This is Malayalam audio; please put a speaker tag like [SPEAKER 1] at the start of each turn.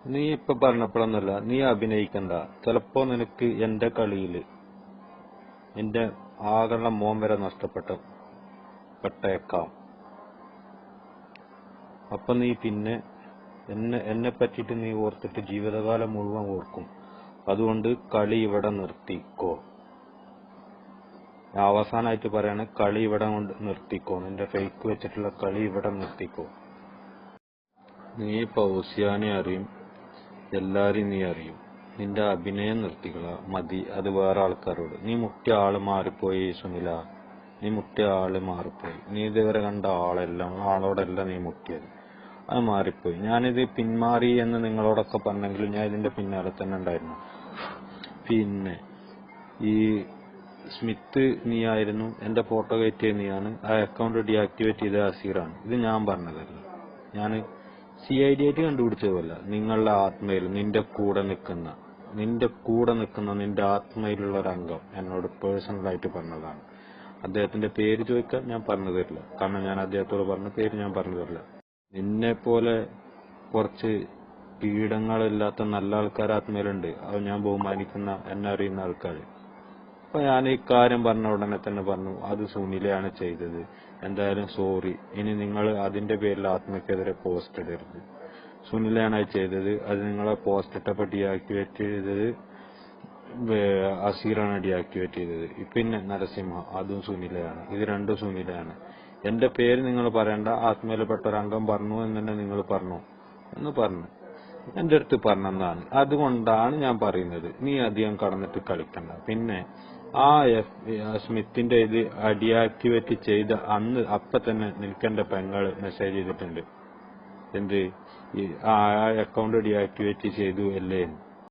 [SPEAKER 1] നീ ഇപ്പൊ പറഞ്ഞപ്പോഴൊന്നുമല്ല, നീ അഭിനയിക്കണ്ട. ചിലപ്പോ നിനക്ക് എന്റെ കളിയില് നിന്റെ ആകെയുള്ള മോൻ വരെ നഷ്ടപ്പെട്ടേക്കാം. അപ്പൊ നീ പിന്നെ എന്നെ പറ്റിയിട്ട് നീ ഓർത്തിട്ട് ജീവിതകാലം മുഴുവൻ ഓർക്കും. അതുകൊണ്ട് കളി ഇവിടെ നിർത്തിക്കോ. ഞാൻ അവസാനമായിട്ട് പറയാണ്, കളി ഇവിടെ കൊണ്ട് നിർത്തിക്കോ. നിന്റെ ഫേക്ക് വെച്ചിട്ടുള്ള കളി ഇവിടെ നിർത്തിക്കോ. നീ ഫൗസിയാനെ അറിയും, എല്ലാരും നീ അറിയും. നിന്റെ അഭിനയം നിർത്തിക്കള മതി. അത് വേറെ ആൾക്കാരോട്. നീ മുട്ടിയ ആള് മാറിപ്പോയി സുനില, നീ മുട്ടിയ ആള് മാറിപ്പോയി. നീ ഇതുവരെ കണ്ട ആളോടല്ല നീ മുട്ടിയത്. അത് മാറിപ്പോയി. ഞാനിത് പിന്മാറി എന്ന് നിങ്ങളോടൊക്കെ പറഞ്ഞെങ്കിലും ഞാൻ ഇതിന്റെ പിന്നാലെ തന്നെ ഉണ്ടായിരുന്നു. പിന്നെ ഈ സ്മിത്ത് നീ ആയിരുന്നു, എന്റെ ഫോട്ടോ കയറ്റിയത് നീയാണ്, ആ അക്കൗണ്ട് ഡീആക്ടിവേറ്റ് ചെയ്ത അസീറാണ്. ഇത് ഞാൻ പറഞ്ഞതല്ല. ഞാൻ CID ആയിട്ട് കണ്ടുപിടിച്ചതല്ല. നിങ്ങളുടെ ആത്മയിൽ നിന്റെ കൂടെ നിൽക്കുന്ന നിന്റെ ആത്മയിലുള്ള ഒരു അംഗം എന്നോട് പേഴ്സണലായിട്ട് പറഞ്ഞതാണ്. അദ്ദേഹത്തിന്റെ പേര് ചോദിക്കാൻ ഞാൻ പറഞ്ഞു തരില്ല. കാരണം ഞാൻ അദ്ദേഹത്തോട് പറഞ്ഞ പേര് ഞാൻ പറഞ്ഞു തരില്ല. നിന്നെ പോലെ കുറച്ച് കീടങ്ങളില്ലാത്ത നല്ല ആൾക്കാർ ആത്മയിലുണ്ട്. അത് ഞാൻ ബഹുമാനിക്കുന്ന, എന്നെ അറിയുന്ന ആൾക്കാർ. അപ്പൊ ഞാൻ ഈ കാര്യം പറഞ്ഞ ഉടനെ തന്നെ പറഞ്ഞു, അത് സുനിലയാണ് ചെയ്തത്. എന്തായാലും സോറി. ഇനി നിങ്ങൾ അതിന്റെ പേരിൽ ആത്മയ്ക്കെതിരെ പോസ്റ്റ് ഇടരുത്. സുനിലയാണ് അത് ചെയ്തത്. അത് നിങ്ങളെ പോസ്റ്റ് ഇട്ടപ്പോൾ ഡീആക്ടിവേറ്റ് ചെയ്തത് അസീറാണ് ഡീആക്ടിവേറ്റ് ചെയ്തത്. പിന്നെ നരസിംഹ, അതും സുനിലയാണ്. ഇത് രണ്ടും സുനിലയാണ്. എന്റെ പേര് നിങ്ങൾ പറയണ്ട. ആത്മയിൽപ്പെട്ട ഒരു അംഗം പറഞ്ഞു എന്ന് തന്നെ നിങ്ങൾ പറഞ്ഞു എന്ന് പറഞ്ഞു എന്റെ അടുത്ത് പറഞ്ഞതാണ്. അതുകൊണ്ടാണ് ഞാൻ പറയുന്നത്, നീ അധികം കടന്നിട്ട് കളിക്കണ്ട. പിന്നെ ആ സ്മിത്തിന്റെ ഇത് ഡീആക്ടിവേറ്റ് ചെയ്ത അപ്പൊ തന്നെ നിൽക്കേണ്ട പെങ്ങൾ മെസ്സേജ് ചെയ്തിട്ടുണ്ട്. എന്ത്, ആ അക്കൗണ്ട് ഡീആക്ടിവേറ്റ് ചെയ്തു അല്ലേ.